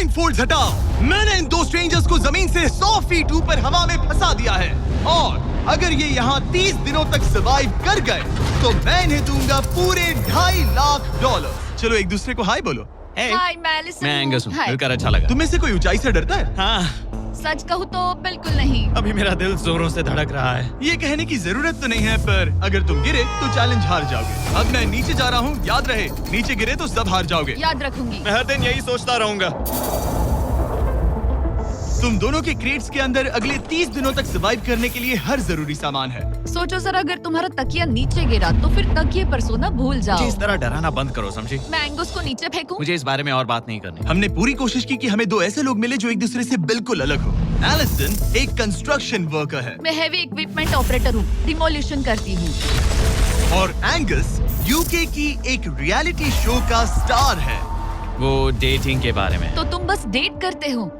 ब्लाइंडफोल्ड्स हटाओ। मैंने इन दो स्ट्रेंजर्स को जमीन से 100 फीट ऊपर हवा में फंसा दिया है और अगर ये यहाँ 30 दिनों तक सर्वाइव कर गए तो मैं इन्हें दूंगा पूरे $2.5 लाख। चलो एक दूसरे को हाय बोलो। हाय मैं एलिसन मैं एंगस हूँ, हाय। मिलकर अच्छा लगा। तुम में से कोई ऊंचाई से डरता है? हाँ, सच कहूँ तो बिल्कुल नहीं। अभी मेरा दिल जोरों से धड़क रहा है। ये कहने की जरूरत तो नहीं है, पर अगर तुम गिरे तो चैलेंज हार जाओगे। अब मैं नीचे जा रहा हूँ, याद रहे नीचे गिरे तो सब हार जाओगे। याद रखूंगी। मैं हर दिन यही सोचता रहूंगा। तुम दोनों के क्रेट्स के अंदर अगले 30 दिनों तक सर्वाइव करने के लिए हर जरूरी सामान है। सोचो सर, अगर तुम्हारा तकिया नीचे गिरा तो फिर तकिए पर सोना भूल मुझे जाओ। इस तरह डराना बंद करो, समझी? मैं एंगस को नीचे फेंकूं? मुझे इस बारे में और बात नहीं करनी। हमने पूरी कोशिश की कि हमें दो ऐसे लोग मिले जो एक दूसरे से बिल्कुल अलग हो। एलिसन एक कंस्ट्रक्शन वर्कर है मैं हेवी इक्विपमेंट ऑपरेटर हूँ, डिमोलिशन करती हूँ। और एंगस यूके की एक रियलिटी शो का स्टार है। वो डेटिंग के बारे में। तो तुम बस डेट करते हो?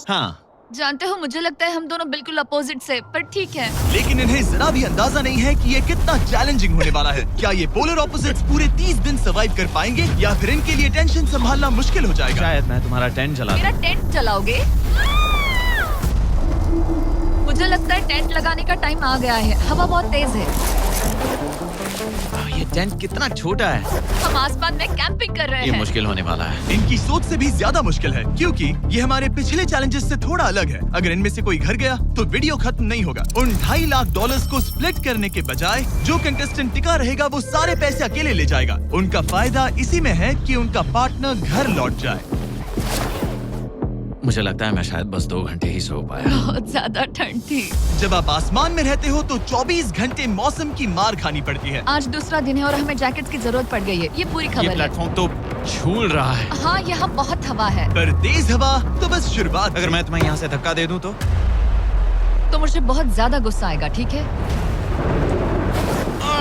हाँ, जानते हो, मुझे लगता है हम दोनों बिल्कुल अपोजिट से, पर ठीक है। लेकिन इन्हें जरा भी अंदाजा नहीं है कि ये कितना चैलेंजिंग होने वाला है। क्या ये पोलर ऑपोजिट्स पूरे 30 दिन सर्वाइव कर पाएंगे या फिर इनके लिए टेंशन संभालना मुश्किल हो जाएगा? शायद मैं तुम्हारा टेंट जला मेरा टेंट जलाओगे? मुझे लगता है टेंट लगाने का टाइम आ गया है। हवा बहुत तेज है। ये टेंट कितना छोटा है। हम आसमान में कैंपिंग कर रहे ये हैं। मुश्किल होने वाला है। इनकी सोच से भी ज्यादा मुश्किल है क्योंकि ये हमारे पिछले चैलेंजेस से थोड़ा अलग है। अगर इनमें से कोई घर गया तो वीडियो खत्म नहीं होगा। उन $2.5 लाख को स्प्लिट करने के बजाय जो कंटेस्टेंट टिका रहेगा वो सारे पैसे अकेले ले जाएगा। उनका फायदा इसी में है कि उनका पार्टनर घर लौट जाए। मुझे लगता है मैं शायद बस 2 घंटे ही सो पाया। बहुत ज्यादा ठंड थी। जब आप आसमान में रहते हो तो 24 घंटे मौसम की मार खानी पड़ती है। आज दूसरा दिन है और हमें जैकेट्स की जरूरत पड़ गई है। ये पूरी ये खबर है। प्लेटफॉर्म तो झूल रहा है। हाँ, यहाँ बहुत हवा है। पर तेज हवा तो बस शुरुआत। अगर मैं तुम्हें यहाँ से धक्का दे दूं तो मुझे बहुत ज्यादा गुस्सा आएगा, ठीक है?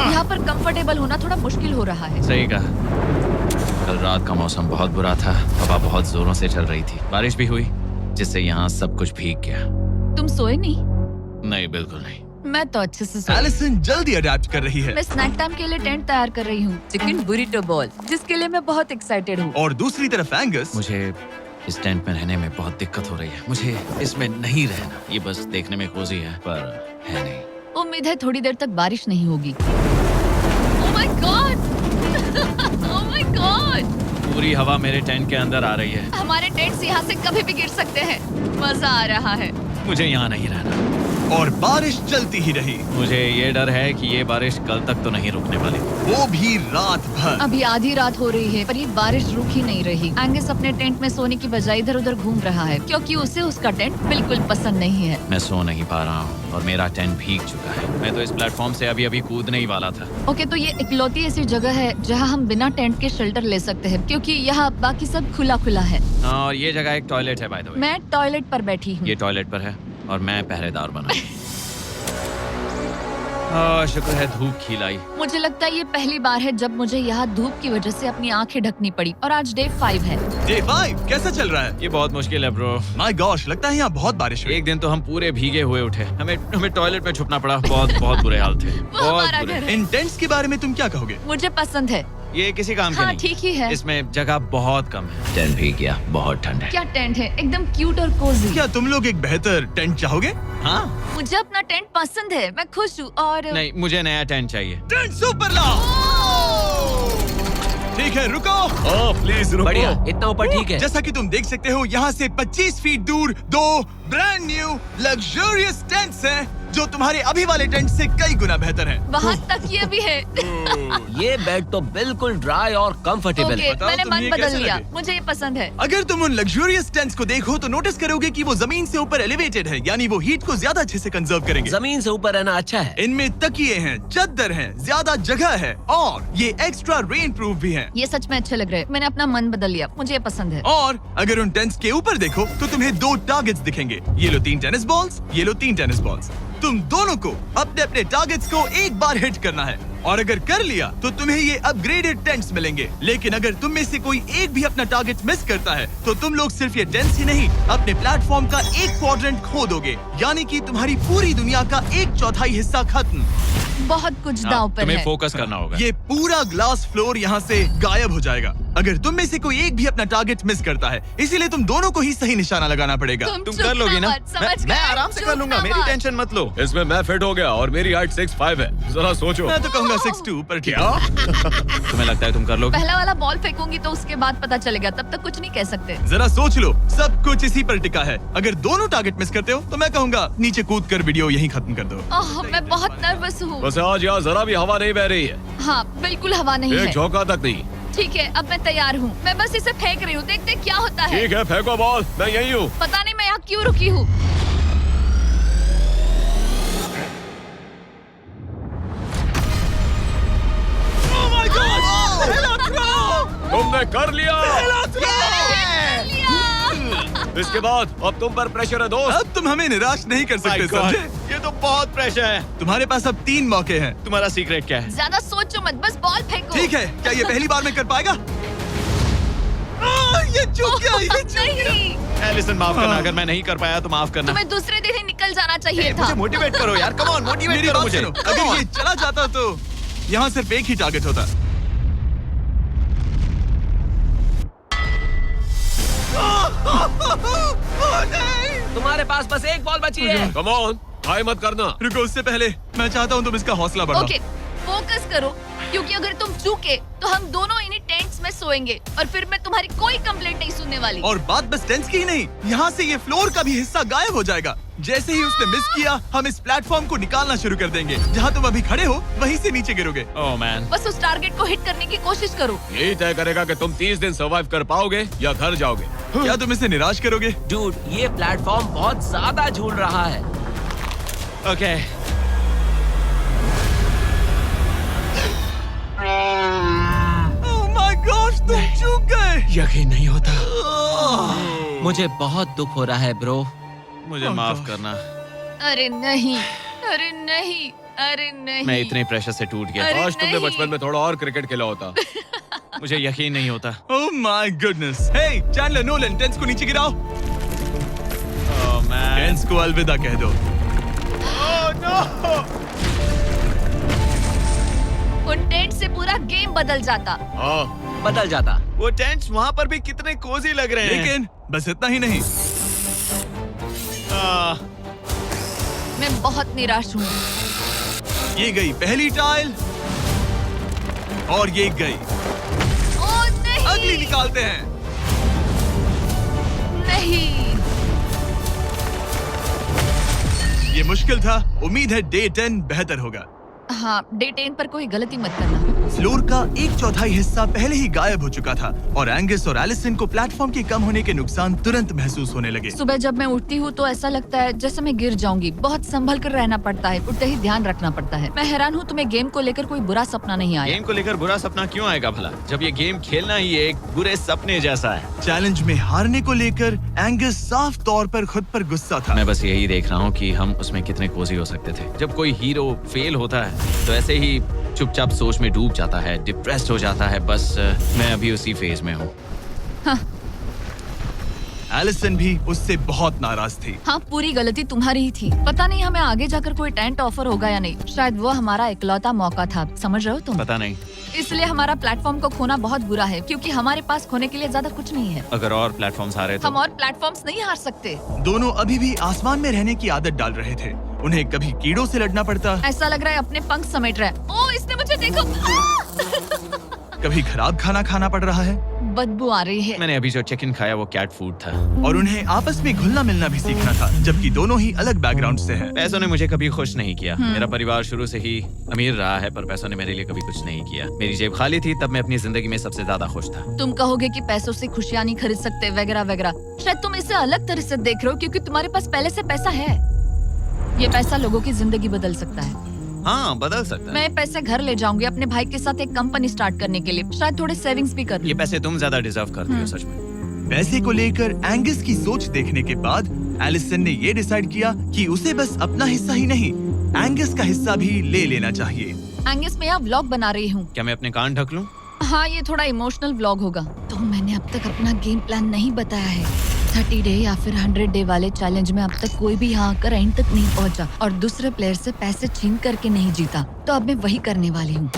यहाँ पर कंफर्टेबल होना थोड़ा मुश्किल हो रहा है। सही कहा। कल रात का मौसम बहुत बुरा था। हवा बहुत जोरों से चल रही थी। बारिश भी हुई जिससे यहाँ सब कुछ भीग गया। तुम सोए नहीं? नहीं, बिल्कुल नहीं। मैं तो अच्छे से सोई। एलिसन जल्दी अडेप्ट कर रही है मैं स्नैक टाइम के लिए टेंट तैयार कर रही हूँ, चिकन बुरिटो बॉल, जिसके लिए मैं बहुत एक्साइटेड हूँ। और दूसरी तरफ एंगस मुझे इस टेंट में रहने में बहुत दिक्कत हो रही है। मुझे इसमें नहीं रहना। ये बस देखने में कोजी है पर है नहीं। उम्मीद है थोड़ी देर तक बारिश नहीं होगी। Oh my God! Oh my God! पूरी हवा मेरे टेंट के अंदर आ रही है। हमारे टेंट्स यहाँ से कभी भी गिर सकते हैं। मजा आ रहा है। मुझे यहाँ नहीं रहना। और बारिश चलती ही रही, मुझे ये डर है कि ये बारिश कल तक तो नहीं रुकने वाली। वो भी रात भर। अभी आधी रात हो रही है पर ये बारिश रुक ही नहीं रही। एंगस अपने टेंट में सोने की बजाय इधर उधर घूम रहा है क्योंकि उसे उसका टेंट बिल्कुल पसंद नहीं है। मैं सो नहीं पा रहा हूँ और मेरा टेंट भीग चुका है। मैं तो इस प्लेटफॉर्म से अभी कूदने ही वाला था। ओके, तो ये इकलौती ऐसी जगह है जहाँ हम बिना टेंट के शेल्टर ले सकते हैं क्योंकि यहाँ बाकी सब खुला खुला है। और ये जगह एक टॉयलेट है बाय द वे। मैं टॉयलेट पर बैठी हूँ। ये टॉयलेट पर है और मैं पहरेदार बना। शुक्र है धूप खिलाई। मुझे लगता है ये पहली बार है जब मुझे यहाँ धूप की वजह से अपनी आंखें ढकनी पड़ी। और आज डे 5 है। डे 5 कैसा चल रहा है? ये बहुत मुश्किल है ब्रो। माय गॉश, लगता है यहाँ बहुत बारिश हुई। एक दिन तो हम पूरे भीगे हुए उठे। हमें टॉयलेट में छुपना पड़ा। बहुत बुरे हाल थे। वो हमारा घर है। इन टेंट्स के बारे में तुम क्या कहोगे? मुझे पसंद है। ये किसी काम के हाँ, नहीं। ठीक ही है। इसमें जगह बहुत कम है। टेंट भीग गया, बहुत ठंड है। क्या टेंट है, एकदम क्यूट और कोजी। क्या तुम लोग एक बेहतर टेंट चाहोगे? हाँ? मुझे अपना टेंट पसंद है, मैं खुश हूँ। और नहीं, मुझे नया टेंट चाहिए। टेंट सुपर लाओ। ठीक है, रुको। प्लीज रुको। बढ़िया, इतना ऊपर ठीक है। जैसा कि तुम देख सकते हो यहाँ से 25 फीट दूर 2 ब्रांड न्यू लग्जरियस टेंट्स हैं जो तुम्हारे अभी वाले टेंट से कई गुना बेहतर हैं। वहाँ तक ये भी है। ये बेड तो बिल्कुल ड्राई और कंफर्टेबल ओके, है। बताओ मैंने तुम्हें मन ये बदल कैसे लिया। लगे? मुझे ये पसंद है। अगर तुम उन लग्जरियस टेंट्स को देखो तो नोटिस करोगे कि वो जमीन से ऊपर एलिवेटेड है, यानी वो हीट को ज्यादा अच्छे से कंजर्व करेंगे। जमीन से ऊपर रहना अच्छा है। इनमें तकिए हैं, चद्दर हैं, ज्यादा जगह है और ये एक्स्ट्रा रेन प्रूफ भी हैं। ये सच में अच्छे लग रहे हैं। मैंने अपना मन बदल लिया, मुझे ये पसंद है। और अगर उन टेंट्स के ऊपर देखो तो तुम्हें 2 टारगेट्स दिखेंगे। ये लो 3 टेनिस बॉल्स, ये लो 3 टेनिस बॉल्स। तुम दोनों को अपने अपने टारगेट्स को एक बार हिट करना है और अगर कर लिया तो तुम्हें ये अपग्रेडेड टेंट्स मिलेंगे। लेकिन अगर तुम में से कोई एक भी अपना टारगेट मिस करता है तो तुम लोग सिर्फ ये टेंट्स ही नहीं अपने प्लेटफॉर्म का एक क्वाड्रेंट खो दोगे, यानी कि तुम्हारी पूरी दुनिया का 1/4 हिस्सा खत्म। बहुत कुछ दांव पर तुम्हें है। फोकस करना होगा। ये पूरा ग्लास फ्लोर यहाँ से गायब हो जाएगा। अगर तुम में से कोई एक भी अपना टारगेट मिस करता है, इसीलिए तुम दोनों को ही सही निशाना लगाना पड़ेगा। तुम तुम चुप कर लोगी ना? मत, समझ मैं गए? आराम से चुप कर लूंगा, ना मेरी मत। टेंशन मत लो। इसमें मैं फिट हो गया और मेरी हाइट 6'5" है। जरा सोचो। मैं तो कहूँगा 6'2", पर क्या? तुम्हें लगता है तुम कर लोगे? पहला वाला बॉल फेंकूंगी तो उसके बाद पता चलेगा, तब तक कुछ नहीं कह सकते। जरा सोच लो, सब कुछ इसी पर टिका है। अगर दोनों टारगेट मिस करते हो तो मैं कहूँगा नीचे कूद कर वीडियो यहीं खत्म कर दो। ओह, मैं बहुत नर्वस हूँ। बस आज यहाँ जरा भी हवा नहीं बह रही है, हाँ, बिल्कुल हवा नहीं एक है। झोंका तक नहीं। ठीक है, अब मैं तैयार हूँ। मैं बस इसे फेंक रही हूँ, देखते हैं क्या होता है। ठीक है, फेंको बॉल, मैं यही हूँ। पता नहीं मैं यहाँ क्यों रुकी हूँ। तुमने कर लिया। इसके बाद अब तुम पर प्रेशर है दोस्त। अब तुम हमें निराश नहीं कर सकते, समझे? ये तो बहुत प्रेशर है। तुम्हारे पास अब 3 मौके हैं। तुम्हारा सीक्रेट क्या है? ज्यादा सोचो मत, बस बॉल फेंको। ठीक है, क्या ये पहली बार में कर पाएगा? ये चूक गया, ये चूक गया। नहीं, एलिसन माफ करना, हाँ। अगर मैं नहीं कर पाया तो माफ करना। तुम्हें दूसरे दिन ही निकल जाना चाहिए था। मुझे मोटिवेट करो यार, कम ऑन, मोटिवेट मेरी करो बात मुझे। सुनो, अगर ये चला जाता तो यहाँ सिर्फ एक ही टारगेट होता। तुम्हारे पास बस एक बॉल बची है। कम ऑन, हाई मत करना। रुको, उससे पहले मैं चाहता हूँ तुम इसका हौसला बढ़ाओ। ओके, फोकस करो, क्योंकि अगर तुम चूके तो हम दोनों इन्हीं टेंट्स में सोएंगे और फिर मैं तुम्हारी कोई कंप्लेंट नहीं सुनने वाली। और बात बस टेंस की ही नहीं, यहाँ से ये फ्लोर का भी हिस्सा गायब हो जाएगा। जैसे ही उसने मिस किया, हम इस प्लेटफॉर्म को निकालना शुरू कर देंगे। जहाँ तुम अभी खड़े हो, वहीं से नीचे गिरोगे। ओह मैन, बस उस टारगेट को हिट करने की कोशिश करो। यही तय करेगा कि तुम 30 दिन सर्वाइव कर पाओगे या घर जाओगे। क्या तुम इसे निराश करोगे? डूड, ये प्लेटफॉर्म बहुत ज्यादा झूल रहा है। ओके। ओह माय गॉश, तुम चूक गए। यकीन नहीं होता। मुझे बहुत दुख हो रहा है ब्रो। मुझे Oh माफ God. करना, अरे नहीं, अरे नहीं, अरे नहीं। मैं इतने प्रेशर से टूट गया। अरे काश तुमने नहीं। बचपन में थोड़ा और क्रिकेट खेला होता। मुझे यकीन नहीं होता। Oh my goodness. Hey Chandler, Nolan, tents को नीचे गिराओ। ओह मैन, टेंस को अलविदा कह दो। उन टेंट से पूरा गेम बदल जाता। हाँ, बदल जाता। वो टेंट्स वहाँ पर भी कितने कोजी लग रहे हैं। लेकिन बस इतना ही नहीं, आह, मैं बहुत निराश हूँ। ये गई पहली टाइल और ये गई। ओह नहीं, अगली निकालते हैं। नहीं। ये मुश्किल था, उम्मीद है डे 10 बेहतर होगा। हाँ, डे 10 पर कोई गलती मत करना। फ्लोर का 1/4 हिस्सा पहले ही गायब हो चुका था और एंगस और एलिसन को प्लेटफॉर्म के कम होने के नुकसान तुरंत महसूस होने लगे। सुबह जब मैं उठती हूँ तो ऐसा लगता है जैसे मैं गिर जाऊंगी। बहुत संभल कर रहना पड़ता है, उठते ही ध्यान रखना पड़ता है। मैं हैरान हूँ तुम्हें गेम को लेकर कोई बुरा सपना नहीं आया। गेम को लेकर बुरा सपना क्यों आएगा भला, जब ये गेम खेलना ही एक बुरे सपने जैसा है। चैलेंज में हारने को लेकर एंगस साफ तौर पर खुद पर गुस्सा था। मैं बस यही देख रहा हूँ कि हम उसमें कितने कोजी हो सकते थे। जब कोई हीरो फेल होता है तो ऐसे ही चुपचाप सोच में डूब जाता है, डिप्रेस्ड हो जाता है। बस मैं अभी उसी फेज में हूँ। एलिसन भी उससे बहुत नाराज थी। हाँ, पूरी गलती तुम्हारी ही थी। पता नहीं हमें आगे जाकर कोई टेंट ऑफर होगा या नहीं। शायद वो हमारा इकलौता मौका था, समझ रहे हो तुम? पता नहीं, इसलिए हमारा प्लेटफॉर्म को खोना बहुत बुरा है, क्योंकि हमारे पास खोने के लिए ज्यादा कुछ नहीं है। अगर और प्लेटफॉर्म्स आ रहे तो हम और प्लेटफॉर्म्स नहीं हार सकते। दोनों अभी भी आसमान में रहने की आदत डाल रहे थे। उन्हें कभी कीड़ों से लड़ना पड़ता, ऐसा लग रहा है अपने पंख समेट रहा है। ओह, इसने मुझे देखो। कभी खराब खाना खाना पड़ रहा है बदबू आ रही है। मैंने अभी जो चिकन खाया वो कैट फूड था। और उन्हें आपस में घुलना मिलना भी सीखना था, जबकि दोनों ही अलग बैकग्राउंड से हैं। पैसों ने मुझे कभी खुश नहीं किया। मेरा परिवार शुरू से ही अमीर रहा है, पर पैसों ने मेरे लिए कभी कुछ नहीं किया। मेरी जेब खाली थी तब मैं अपनी जिंदगी में सबसे ज्यादा खुश था। तुम कहोगे कि पैसों से खुशियां नहीं खरीद सकते वगैरह वगैरह। शायद तुम इसे अलग तरह से देख रहे हो, क्योंकि तुम्हारे पास पहले से पैसा है। ये पैसा लोगों की जिंदगी बदल सकता है। हाँ, बदल सकता है। मैं पैसे घर ले जाऊंगी अपने भाई के साथ एक कंपनी स्टार्ट करने के लिए। शायद थोड़े सेविंग्स भी कर लूं। ये पैसे तुम ज्यादा डिजर्व करती हो, सच में। पैसे को लेकर एंगस की सोच देखने के बाद एलिसन ने ये डिसाइड किया कि उसे बस अपना हिस्सा ही नहीं, एंगस का हिस्सा भी ले लेना चाहिए। एंगस, मैं यहाँ व्लॉग बना रही हूँ। क्या मैं अपने कान ढक लूं? हाँ, ये थोड़ा इमोशनल व्लॉग होगा। तो मैंने अब तक अपना गेम प्लान नहीं बताया है। 30 डे या फिर 100 डे वाले चैलेंज में अब तक कोई भी यहाँ आकर एंड तक नहीं पहुँचा और दूसरे प्लेयर से पैसे छीन करके नहीं जीता। तो अब मैं वही करने वाली हूँ।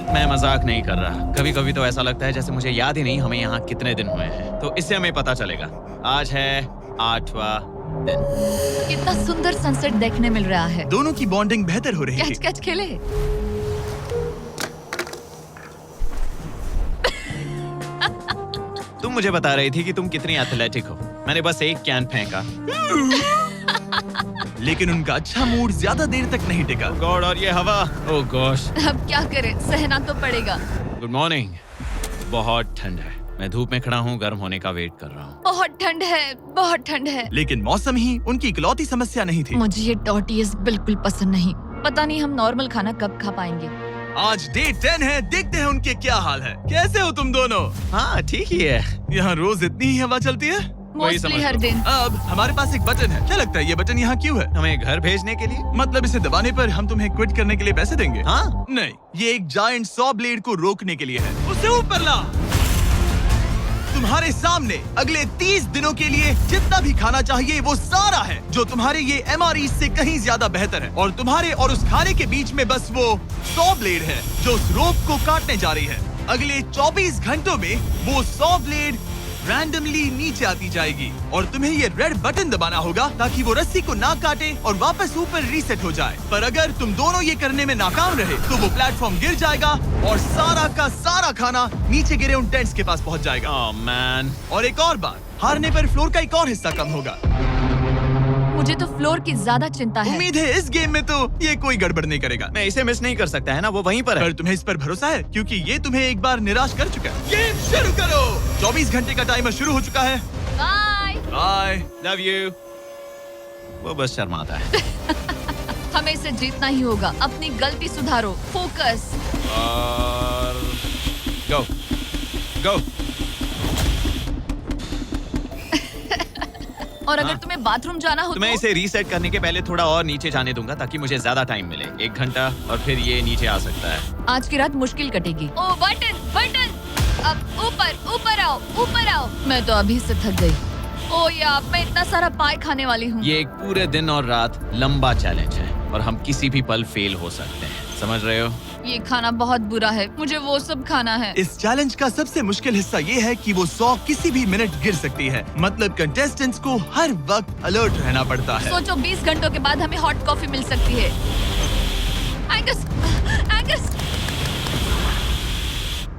मैं मजाक नहीं कर रहा। कभी कभी तो ऐसा लगता है जैसे मुझे याद ही नहीं हमें यहाँ कितने दिन हुए हैं। तो इससे हमें पता चलेगा। आज है 8वां दिन। कितना सुंदर सनसेट देखने मिल रहा है। दोनों की बॉन्डिंग बेहतर हो रही कैच है। कैच खेले। तुम मुझे बता रही थी कि तुम कितनी एथलेटिक हो। मैंने बस एक कैन फेंका। लेकिन उनका अच्छा मूड ज्यादा देर तक नहीं टिका। गॉड, और ये हवा। ओह गॉश। अब क्या करें, सहना तो पड़ेगा। Good morning. बहुत ठंड है। मैं धूप में खड़ा हूँ, गर्म होने का वेट कर रहा हूँ। बहुत ठंड है, बहुत ठंड है। लेकिन मौसम ही उनकी इकलौती समस्या नहीं थी। मुझे ये टॉर्टियस बिल्कुल पसंद नहीं। पता नहीं हम नॉर्मल खाना कब खा पाएंगे। आज डे 10 है, देखते हैं उनके क्या हाल है। कैसे हो तुम दोनों? हाँ ठीक ही है। यहाँ रोज इतनी ही हवा चलती है? वही समझ मोस्टली हर लो। दिन। अब हमारे पास एक बटन है। क्या लगता है ये बटन यहाँ क्यों है? हमें घर भेजने के लिए? मतलब इसे दबाने पर हम तुम्हें क्विट करने के लिए पैसे देंगे? हाँ। नहीं, ये एक जायंट सॉ ब्लेड को रोकने के लिए है। उसे ऊपर ला। तुम्हारे सामने अगले 30 दिनों के लिए जितना भी खाना चाहिए वो सारा है, जो तुम्हारे ये MRE से कहीं ज्यादा बेहतर है। और तुम्हारे और उस खाने के बीच में बस वो सॉ ब्लेड है जो उस रोप को काटने जा रही है। अगले 24 घंटों में वो सॉ ब्लेड रैंडमली नीचे आती जाएगी और तुम्हें ये रेड बटन दबाना होगा ताकि वो रस्सी को ना काटे और वापस ऊपर रीसेट हो जाए। पर अगर तुम दोनों ये करने में नाकाम रहे तो वो प्लेटफॉर्म गिर जाएगा और सारा का सारा खाना नीचे गिरे उन टेंट्स के पास पहुंच जाएगा। Oh man. और एक और बात, हारने पर फ्लोर का एक और हिस्सा कम होगा। मुझे तो फ्लोर की ज्यादा चिंता है। उम्मीद है इस गेम में तो ये कोई गड़बड़ नहीं करेगा। मैं इसे मिस नहीं कर सकता है ना, वो वहीं पर है। पर तुम्हें इस पर भरोसा है क्योंकि ये तुम्हें एक बार निराश कर चुका है। गेम शुरू करो। 24 घंटे का टाइमर शुरू हो चुका है। बाय। बाय। Love you. वो बस शर्माता है। हमें इसे जीतना ही होगा। अपनी गलती सुधारो। फोकस। और गो गो। और अगर हाँ। तुम्हें बाथरूम जाना हो तो मैं इसे रीसेट करने के पहले थोड़ा और नीचे जाने दूंगा ताकि मुझे ज्यादा टाइम मिले। 1 घंटा और फिर ये नीचे आ सकता है। आज की रात मुश्किल कटेगी। ओ बटन बटन। अब ऊपर ऊपर आओ, ऊपर आओ। मैं तो अभी से थक गई। ओ यार, मैं इतना सारा पाई खाने वाली हूँ। ये एक पूरे दिन और रात लंबा चैलेंज है और हम किसी भी पल फेल हो सकते हैं। समझ रहे हो? ये खाना बहुत बुरा है। मुझे वो सब खाना है। इस चैलेंज का सबसे मुश्किल हिस्सा ये है कि वो 100 किसी भी मिनट गिर सकती है। मतलब कंटेस्टेंट्स को हर वक्त अलर्ट रहना पड़ता है। सोचो 20 घंटों के बाद हमें हॉट कॉफी मिल सकती है। Angus, Angus.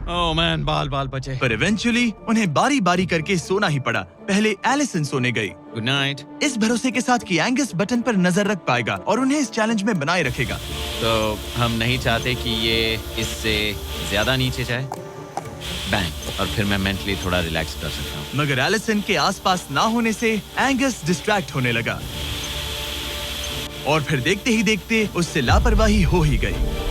ओह मैन, बाल बाल बचे। पर इवेंचुअली उन्हें बारी बारी करके सोना ही पड़ा। पहले एलिसन सोने गई, गुड नाइट। इस भरोसे के साथ कि एंगस बटन पर नजर रख पाएगा और उन्हें इस चैलेंज में बनाए रखेगा। तो हम नहीं चाहते कि ये इससे ज्यादा नीचे जाए। बैंग। और फिर मैं मेंटली थोड़ा रिलैक्स कर सकता हूँ। मगर एलिसन के आसपास ना होने से एंगस डिस्ट्रैक्ट होने लगा और फिर देखते ही देखते उससे लापरवाही हो ही गई।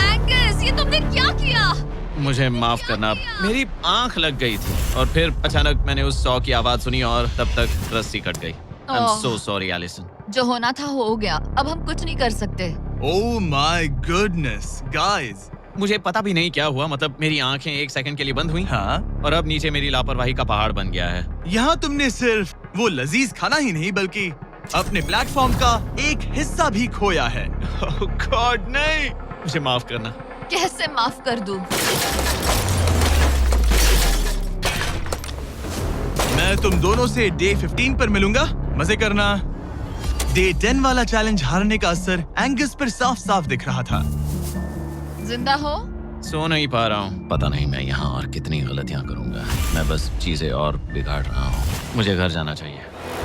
एंगस, ये तुमने क्या किया? मुझे माफ करना, मेरी आंख लग गई थी और फिर अचानक मैंने उस 100 की आवाज सुनी और तब तक रस्सी कट गई। I am oh. So sorry Allison. जो होना था हो गया। अब हम कुछ नहीं कर सकते। ओह माय गुडनेस गाइस। मुझे पता भी नहीं क्या हुआ। मतलब मेरी आंखें 1 सेकंड के लिए बंद हुई हाँ, और अब नीचे मेरी लापरवाही का पहाड़ बन गया है। यहाँ तुमने सिर्फ वो लजीज खाना ही नहीं बल्कि अपने प्लेटफॉर्म का एक हिस्सा भी खोया है। ओह गॉड, नहीं। मुझे माफ करना। कैसे माफ कर दूं? मैं तुम दोनों से डे 15 पर मिलूंगा। मजे करना। डे 10 वाला चैलेंज हारने का असर एंगस पर साफ साफ दिख रहा था। जिंदा हो? सो नहीं पा रहा हूँ। पता नहीं मैं यहाँ और कितनी गलतियाँ करूँगा। मैं बस चीजें और बिगाड़ रहा हूँ। मुझे घर जाना चाहिए।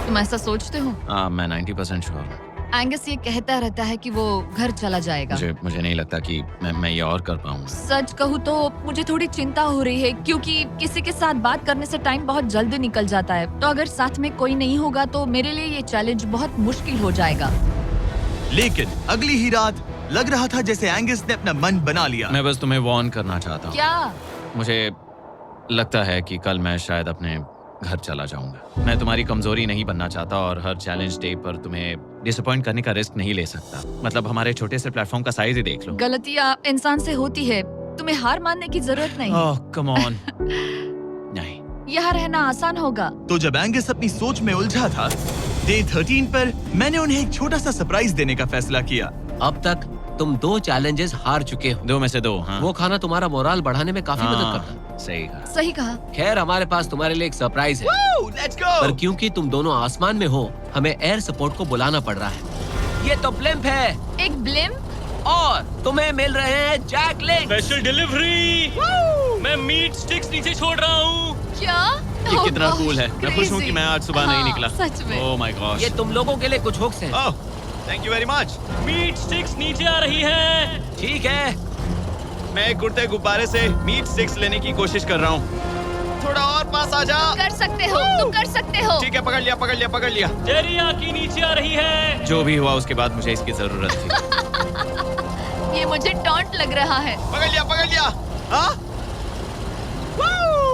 तुम ऐसा सोचते हो? मैं 90% श्योर हूँ। एंगस ये कहता रहता है कि वो घर चला जाएगा। मुझे नहीं लगता कि मैं ये और कर पाऊंगा। सच कहूँ तो मुझे थोड़ी चिंता हो रही है क्योंकि किसी के साथ बात करने से टाइम बहुत जल्दी निकल जाता है। तो अगर साथ में कोई नहीं होगा तो मेरे लिए ये चैलेंज बहुत मुश्किल हो जाएगा। लेकिन अगली ही रात लग रहा था जैसे एंगस ने अपना मन बना लिया। मैं बस तुम्हें वार्न करना चाहता हूँ। क्या? मुझे लगता है कि कल मैं शायद अपने घर चला जाऊंगा। मैं तुम्हारी कमजोरी नहीं बनना चाहता और हर चैलेंज डे पर तुम्हें डिसअपॉइंट करने का रिस्क नहीं ले सकता। मतलब हमारे छोटे से प्लेटफॉर्म का साइज ही देख लो। गलतियाँ इंसान से होती है, तुम्हें हार मानने की जरूरत नहीं। ओह कम ऑन। नहीं, यहाँ रहना आसान होगा। तो जब एंगस अपनी सोच में उलझा था, डे 13 पर मैंने उन्हें एक छोटा सा सरप्राइज देने का फैसला किया। अब तक तुम 2 चैलेंजेस हार चुके हो। 2 में से 2। हाँ वो खाना तुम्हारा मोराल बढ़ाने में काफी मदद हाँ, करता है। सही कहा। सही कहा। खैर हमारे पास तुम्हारे लिए एक सरप्राइज है, लेट्स गो। पर क्योंकि तुम दोनों आसमान में हो, हमें एयर सपोर्ट को बुलाना पड़ रहा है। ये तो ब्लिम्प है एक ब्लिम? और तुम्हें मिल रहे हैं जैक लिंक। Special delivery. मैं मीट स्टिक्स नीचे छोड़ रहा हूँ। क्या? ये Oh कितना gosh, कूल है। मैं खुश हूँ कि मैं आज सुबह नहीं हाँ, निकला। सच में। Oh my gosh. ये तुम लोगों के लिए कुछ हुक्स हैं। Oh thank you very much. Meat sticks नीचे आ रही है। ठीक है, मैं एक उड़ते गुब्बारे से मीट स्टिक्स लेने की कोशिश कर रहा हूँ। थोड़ा और पास आ जा। कर सकते हो, तुम कर सकते हो। ठीक है, पकड़ लिया पकड़ लिया पकड़ लिया। टेरियाकी नीचे आ रही है। जो भी हुआ उसके बाद मुझे इसकी जरूरत थी। ये मुझे टॉन्ट लग रहा है। पकड़ लिया पकड़ लिया। हाँ?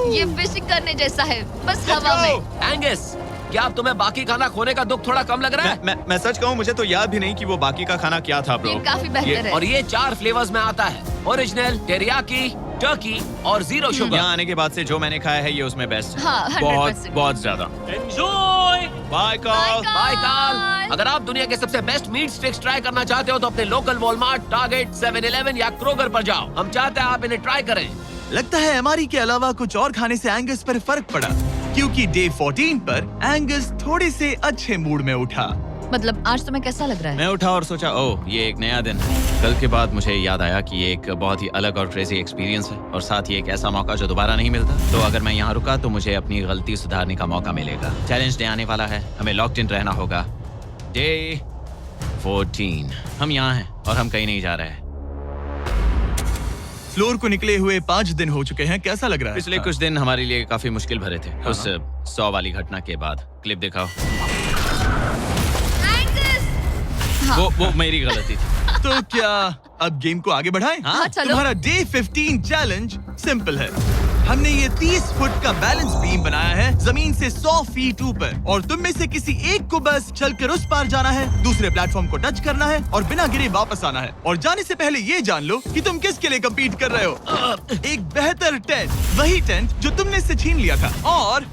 ये फिशिंग करने जैसा है, बस हवा में। एंगस, क्या अब तुम्हें बाकी खाना खोने का दुख थोड़ा कम लग रहा है? मैं सच कहूँ, मुझे तो याद भी नहीं कि वो बाकी का खाना क्या था ब्रो। ये काफी बेहतर है। और ये 4 फ्लेवर्स में आता है, ओरिजिनल, टेरियाकी, टर्की और 0 शुगर। यहाँ आने के बाद से जो मैंने खाया है ये उसमें बेस्ट है। हाँ, 100%। बहुत ज्यादा। Enjoy. Bye call. Bye Carl. अगर आप दुनिया के सबसे बेस्ट मीट स्टिक्स ट्राई करना चाहते हो तो अपने लोकल वॉलमार्ट, टारगेट, 7-Eleven या क्रोगर पर जाओ। हम चाहते हैं आप इन्हें ट्राई करें। लगता है एमआरई के अलावा कुछ और खाने से एंगस पर फर्क पड़ा, क्योंकि डे 14 पर एंगस थोड़े से अच्छे मूड में उठा। मतलब आज तुम्हें कैसा लग रहा है? मैं उठा और सोचा ओह ये एक नया दिन है। कल के बाद मुझे याद आया कि ये एक बहुत ही अलग और क्रेजी एक्सपीरियंस है और साथ ही एक ऐसा मौका जो दोबारा नहीं मिलता। तो अगर मैं यहाँ रुका तो मुझे अपनी गलती सुधारने का मौका मिलेगा। चैलेंज डे आने वाला है, हमें लॉक्ड इन रहना होगा। डे 14 हम यहाँ हैं और हम कहीं नहीं जा रहे हैं। फ्लोर को निकले हुए 5 दिन हो चुके हैं, कैसा लग रहा है? पिछले कुछ दिन हमारे लिए काफी मुश्किल भरे थे। उस 100 वाली घटना के बाद। क्लिप दिखाओ। हाँ। वो मेरी गलती थी। तो क्या अब गेम को आगे बढ़ाएं? हाँ, चलो। तुम्हारा डे 15 चैलेंज सिंपल है। हमने ये 30 फुट का बैलेंस बीम बनाया है जमीन से 100 फीट ऊपर, और तुम में से किसी एक को बस चलकर उस पार जाना है, दूसरे प्लेटफॉर्म को टच करना है और बिना गिरे वापस आना है। और जाने से पहले ये जान लो कि तुम किसके लिए कम्पीट कर रहे हो। एक बेहतर टेंट, वही टेंट जो तुमने इससे छीन लिया था, और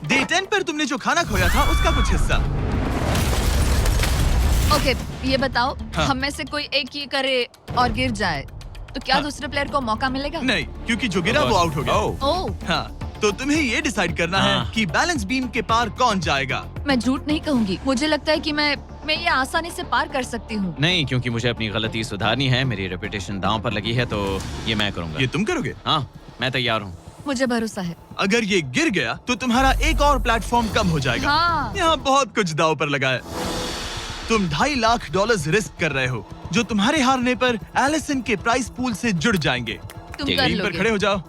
डे 10 पर तुमने जो खाना खोया था उसका कुछ हिस्सा। ओके, ये बताओ, हाँ। हम में से कोई एक ये करे और गिर जाए तो क्या हाँ। दूसरे प्लेयर को मौका मिलेगा? नहीं, क्योंकि जो गिरा वो आउट हो गया। ओह, हाँ, तो तुम्हें ये डिसाइड करना है हाँ। कि बैलेंस बीम के पार कौन जाएगा। मैं झूठ नहीं कहूंगी, मुझे लगता है कि मैं ये आसानी से पार कर सकती हूँ। नहीं, क्योंकि मुझे अपनी गलती सुधारनी है। मेरी रेपुटेशन दांव पर लगी है, तो ये मैं करूंगा। ये तुम करोगे? हाँ, मैं तैयार हूँ। मुझे भरोसा है। अगर ये गिर गया तो तुम्हारा एक और प्लेटफॉर्म कम हो जाएगा। हाँ। यहाँ बहुत कुछ दाव पर लगा है। तुम $2.5 लाख रिस्क कर रहे हो, जो तुम्हारे हारने पर एलिसन के प्राइस पूल से जुड़ जाएंगे। तुम ठीक कर है, टीम पर लोगे। खड़े हो जाओ।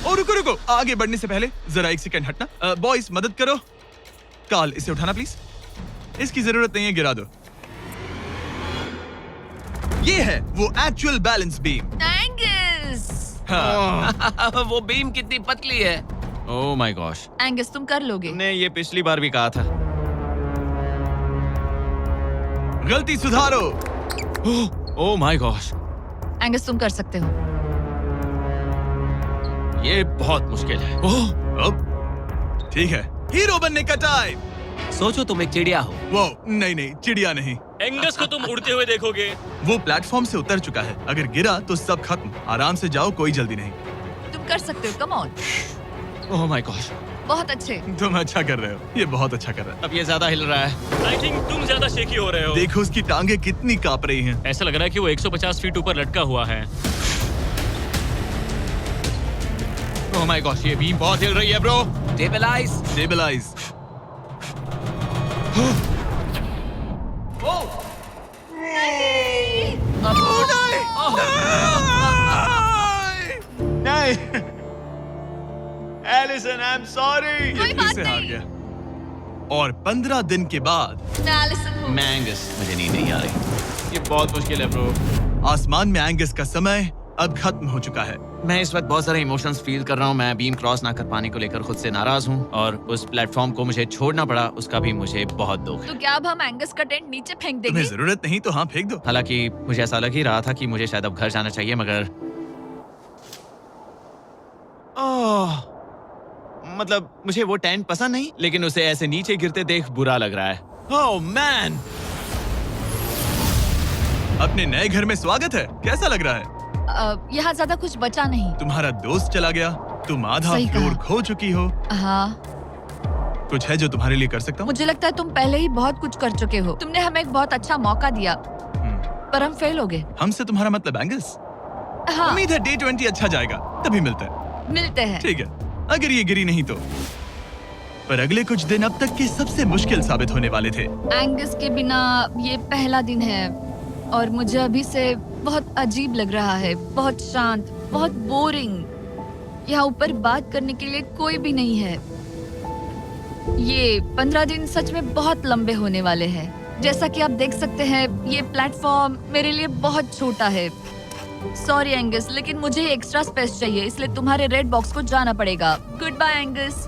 और रुको, आगे बढ़ने से पहले जरा 1 सेकंड हटना। बॉयज मदद करो। कार्ल, इसे उठाना प्लीज। इसकी जरूरत नहीं है, गिरा दो। ये है वो एक्चुअल बैलेंस बीम। एंगस, हाँ। वो बीम कितनी पतली है। ओह माय गॉश, एंगस तुम कर लोगे। तुमने ये पिछली बार भी कहा था। गलती सुधारो। ओह माय गॉश, एंगस तुम कर सकते हो। ये बहुत मुश्किल है। अब ठीक है, हीरो बनने का टाइम। सोचो तुम एक चिड़िया हो। वो नहीं, चिड़िया नहीं। एंगस को तुम उड़ते हुए देखोगे। वो प्लेटफॉर्म से उतर चुका है। अगर गिरा तो सब खत्म। आराम से जाओ, कोई जल्दी नहीं। तुम कर सकते हो, come on. Oh my gosh, बहुत अच्छे। तुम अच्छा कर रहे हो, ये बहुत अच्छा कर रहा है। अब ये ज्यादा हिल रहा है। आई थिंक तुम ज्यादा शेकी हो रहे हो। देखो उसकी टांगे कितनी कांप रही हैं। ऐसा लग रहा है कि वो 150 फीट ऊपर लटका हुआ है। ओह माय गॉश, ये बीम बहुत हिल रही है ब्रो। स्टेबलाइज। स्टेबलाइज। नहीं, एलिसन, आई एम सॉरी। कोई फिर बात से हार नहीं। गया। और 15 दिन के बाद मैं एलिसन हूँ। मैं एंगस, मुझे नींद नहीं आ रही। ये बहुत मुश्किल है ब्रो। आसमान में एंगस का समय अब खत्म हो चुका है। मैं इस वक्त बहुत सारे इमोशंस फील कर रहा हूँ। मैं बीम क्रॉस ना कर पाने को लेकर खुद से नाराज हूँ और उस प्लेटफॉर्म को मुझे छोड़ना पड़ा, उसका भी मुझे बहुत दुख है। तो क्या अब हम एंगस का टेंट नीचे फेंक देंगे? तुम्हें जरूरत नहीं तो हाँ फेंक दो। हालांकि मुझे ऐसा लग ही रहा था कि मुझे शायद अब घर जाना चाहिए, मगर मतलब मुझे वो टेंट पसंद नहीं, लेकिन उसे ऐसे नीचे गिरते देख बुरा लग रहा है। Oh man! अपने नए घर में स्वागत है। कैसा लग रहा है? यहाँ ज्यादा कुछ बचा नहीं। तुम्हारा दोस्त चला गया, तुम आधा सही फ्लोर कहा। खो चुकी हो। हाँ, कुछ है जो तुम्हारे लिए कर सकता हूँ? मुझे लगता है तुम पहले ही बहुत कुछ कर चुके हो। तुमने हमें एक बहुत अच्छा मौका दिया, हम्म, पर हम फेल हो गए। हमसे तुम्हारा मतलब एंगस? हाँ, उम्मीद है डे 20 अच्छा जाएगा, तभी मिलते हैं। मिलते हैं। ठीक है, अगर ये गिरी नहीं तो। पर अगले कुछ दिन अब तक के सबसे मुश्किल साबित होने वाले थे। एंगस के बिना ये पहला दिन है और मुझे अभी से बहुत अजीब लग रहा है, बहुत शांत, बहुत बोरिंग। यहाँ ऊपर बात करने के लिए कोई भी नहीं है। ये 15 दिन सच में बहुत लंबे होने वाले हैं। जैसा कि आप देख सकते हैं, ये प्लेटफॉर्म मेरे लिए बहुत छोटा है। सॉरी एंगस, लेकिन मुझे एक्स्ट्रा स्पेस चाहिए, इसलिए तुम्हारे रेड बॉक्स को जाना पड़ेगा। Good bye Angus.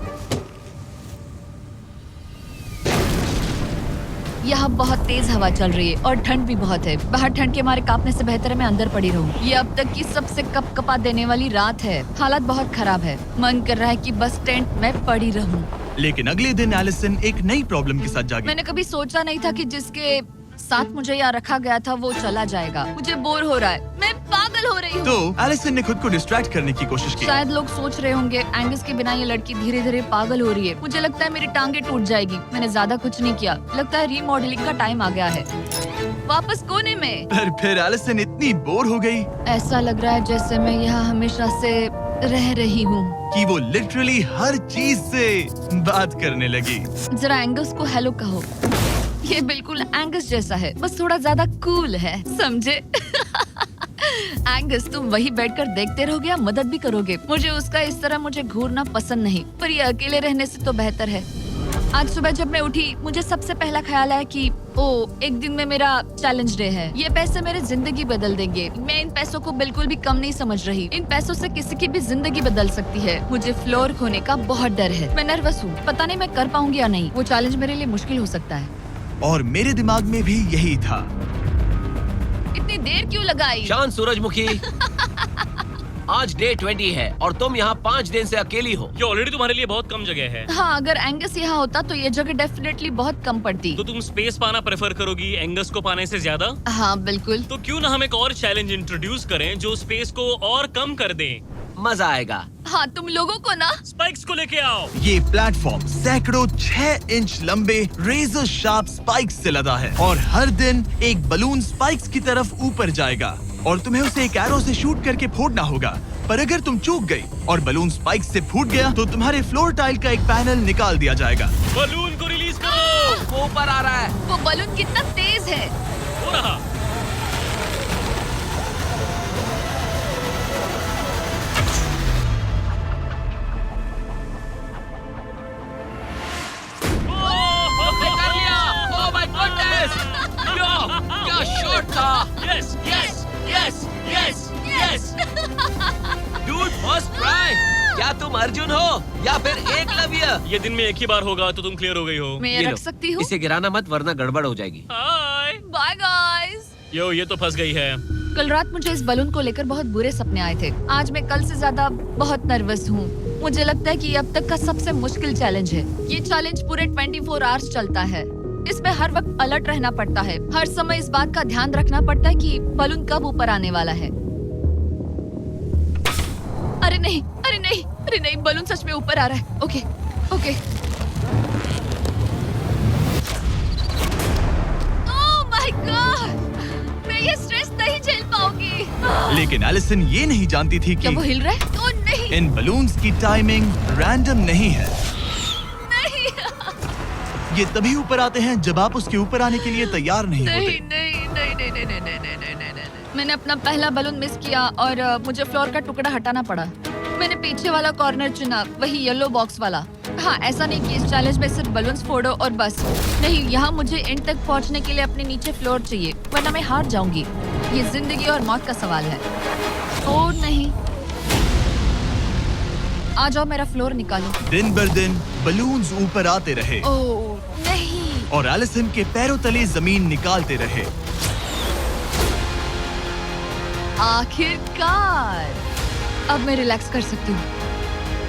यहाँ बहुत तेज हवा चल रही है और ठंड भी बहुत है। बाहर ठंड के मारे कांपने से बेहतर है मैं अंदर पड़ी रहूं। ये अब तक की सबसे कपकपा देने वाली रात है। हालात बहुत खराब है। मन कर रहा है कि बस टेंट में पड़ी रहूं। लेकिन अगले दिन एलिसन एक नई प्रॉब्लम के साथ जागी। मैंने कभी सोचा नहीं था कि जिसके साथ मुझे यहाँ रखा गया था वो चला जाएगा। मुझे बोर हो रहा है, मैं पागल हो रही हूँ। तो एलिसन ने खुद को डिस्ट्रैक्ट करने की कोशिश की। शायद लोग सोच रहे होंगे एंगस के बिना ये लड़की धीरे धीरे पागल हो रही है। मुझे लगता है मेरी टांगे टूट जाएगी। मैंने ज्यादा कुछ नहीं किया। लगता है रीमॉडलिंग का टाइम आ गया है। वापस कोने में। पर फिर एलिसन इतनी बोर हो गई ऐसा लग रहा है जैसे मैं यहाँ हमेशा से रह रही हूँ। कि वो लिटरली हर चीज से बात करने लगी। जरा एंगस को हेलो कहो। ये बिल्कुल एंगस जैसा है, बस थोड़ा ज्यादा कूल है, समझे? एंगस, तुम वही बैठकर देखते रहोगे या मदद भी करोगे? मुझे उसका इस तरह मुझे घूरना पसंद नहीं, पर ये अकेले रहने से तो बेहतर है। आज सुबह जब मैं उठी, मुझे सबसे पहला ख्याल आया कि एक दिन में मेरा चैलेंज डे है। ये पैसे मेरी जिंदगी बदल देंगे। मैं इन पैसों को बिल्कुल भी कम नहीं समझ रही। इन पैसों से किसी की भी जिंदगी बदल सकती है। मुझे फ्लोर खोने का बहुत डर है। मैं नर्वस हूँ, पता नहीं मैं कर पाऊंगी या नहीं। वो चैलेंज मेरे लिए मुश्किल हो सकता है। और मेरे दिमाग में भी यही था। इतनी देर क्यों लगाई? शांत सूरजमुखी। आज डे 20 है और तुम यहाँ 5 दिन से अकेली हो। ये ऑलरेडी तुम्हारे लिए बहुत कम जगह है। हाँ, अगर एंगस यहाँ होता तो ये जगह डेफिनेटली बहुत कम पड़ती। तो तुम स्पेस पाना प्रेफर करोगी एंगस को पाने से ज्यादा? हाँ बिल्कुल। तो क्यों ना हम एक और चैलेंज इंट्रोड्यूस करें जो स्पेस को और कम कर दे। मजा आएगा। हाँ, तुम लोगों को ना स्पाइक्स को लेके आओ। ये प्लेटफॉर्म सैकड़ों 6 इंच लंबे रेजर शार्प स्पाइक्स से लदा है और हर दिन एक बलून स्पाइक्स की तरफ ऊपर जाएगा और तुम्हें उसे एक एरो से शूट करके फोड़ना होगा। पर अगर तुम चूक गई और बलून स्पाइक्स से फूट गया तो तुम्हारे फ्लोर टाइल का एक पैनल निकाल दिया जाएगा। बलून को रिलीज करो। वो ऊपर आ रहा है। वो बलून कितना तेज है। हो रहा। उसने कर लिया। Oh my goodness. क्या शॉट था। Yes yes yes yes yes. Dude, first try. क्या तुम अर्जुन हो या फिर एकलव्य? ये दिन में एक ही बार होगा तो तुम क्लियर हो गई हो। मैं ये ये लो, रख सकती हूँ? इसे गिराना मत वरना गड़बड़ हो जाएगी। हाय। Bye guys. यो, ये तो फंस गई है। कल रात मुझे इस बलून को लेकर बहुत बुरे सपने आए थे। आज मैं कल से ज्यादा बहुत नर्वस हूँ। मुझे लगता है कि ये अब तक का सबसे मुश्किल चैलेंज है। ये चैलेंज पूरे 24 आवर्स चलता है। इसमें हर वक्त अलर्ट रहना पड़ता है। हर समय इस बात का ध्यान रखना पड़ता है कि बलून कब ऊपर आने वाला है। अरे नहीं, अरे नहीं, अरे नहीं, बलून सच में ऊपर आ रहा है। Okay, okay. Oh my God, मैं ये स्ट्रेस नहीं झेल पाऊंगी। लेकिन एलिसन ये नहीं जानती थी क्या कि वो हिल रहा है? ओह नहीं, इन बलून्स की टाइमिंग रैंडम नहीं है। नहीं, ये तभी ऊपर आते हैं जब आप उसके ऊपर आने के लिए तैयार नहीं नहीं, होते। नहीं, नहीं, नहीं, नहीं, नहीं, नहीं, नहीं, नहीं, नहीं, नहीं। मैंने अपना पहला बलून मिस किया और मुझे फ्लोर का टुकड़ा हटाना पड़ा। मैंने पीछे वाला कॉर्नर चुना, वही येलो बॉक्स वाला। हाँ, ऐसा नहीं कि इस चैलेंज में सिर्फ बलून्स फोड़ो और बस। नहीं, यहाँ मुझे एंड तक पहुँचने के लिए अपने नीचे फ्लोर चाहिए, वरना मैं हार जाऊंगी। ये जिंदगी और मौत का सवाल है। ओ नहीं, आ जाओ मेरा फ्लोर निकालो। दिन बर दिन बलून्स ऊपर आते रहे ओ नहीं, और एलिसन के पैरों तले जमीन निकालते रहे। आखिरकार अब मैं रिलैक्स कर सकती हूँ।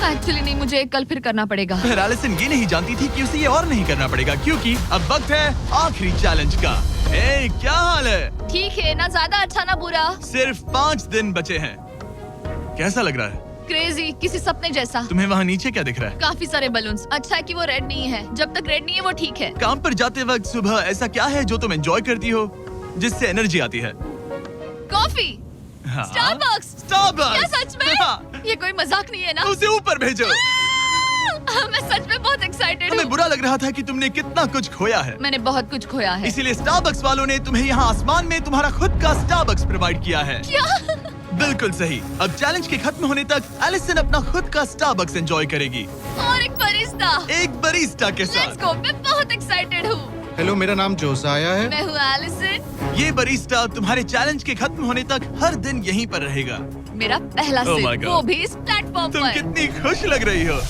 एक्चुअली नहीं, मुझे कल फिर करना पड़ेगा। पर एलिसन ये नहीं जानती थी कि उसे ये और नहीं करना पड़ेगा, क्योंकि अब वक्त है आखिरी चैलेंज का। ए, क्या हाल है? ठीक है, ना ज्यादा अच्छा ना बुरा। सिर्फ 5 दिन बचे हैं। कैसा लग रहा है? क्रेजी, किसी सपने जैसा। तुम्हें वहाँ नीचे क्या दिख रहा है? काफी सारे बलून्स। अच्छा है कि वो रेड नहीं है। जब तक रेड नहीं है वो ठीक है। काम पर जाते वक्त सुबह ऐसा क्या है जो तुम एंजॉय करती हो, जिससे एनर्जी आती है? कॉफी। हाँ? स्टारबक्स। स्टारबक्स। क्या सच में? हाँ। ये कोई मजाक नहीं है ना? उसे ऊपर भेजो। मैं सच में बहुत एक्साइटेड हमें हूँ। बुरा लग रहा था कि तुमने कितना कुछ खोया है, मैंने बहुत कुछ खोया है। इसीलिए स्टारबक्स वालों ने तुम्हें यहाँ आसमान में तुम्हारा खुद का स्टारबक्स प्रोवाइड किया है। क्या? बिल्कुल सही। अब चैलेंज के खत्म होने तक एलिसन अपना खुद का स्टारबक्स एंजॉय करेगी, और एक बरिस्ता। एक बरिस्टा के लेट्स साथ। गो। मैं बहुत एक्साइटेड हूँ। हेलो, मेरा नाम जोसाया है। मैं हूँ एलिसन। ये बरिस्टा तुम्हारे चैलेंज के खत्म होने तक हर दिन यहीं पर रहेगा। मेरा पहला Oh my सिप, God. वो भी इस प्लेटफॉर्म तुम पर। कितनी खुश लग रही हो।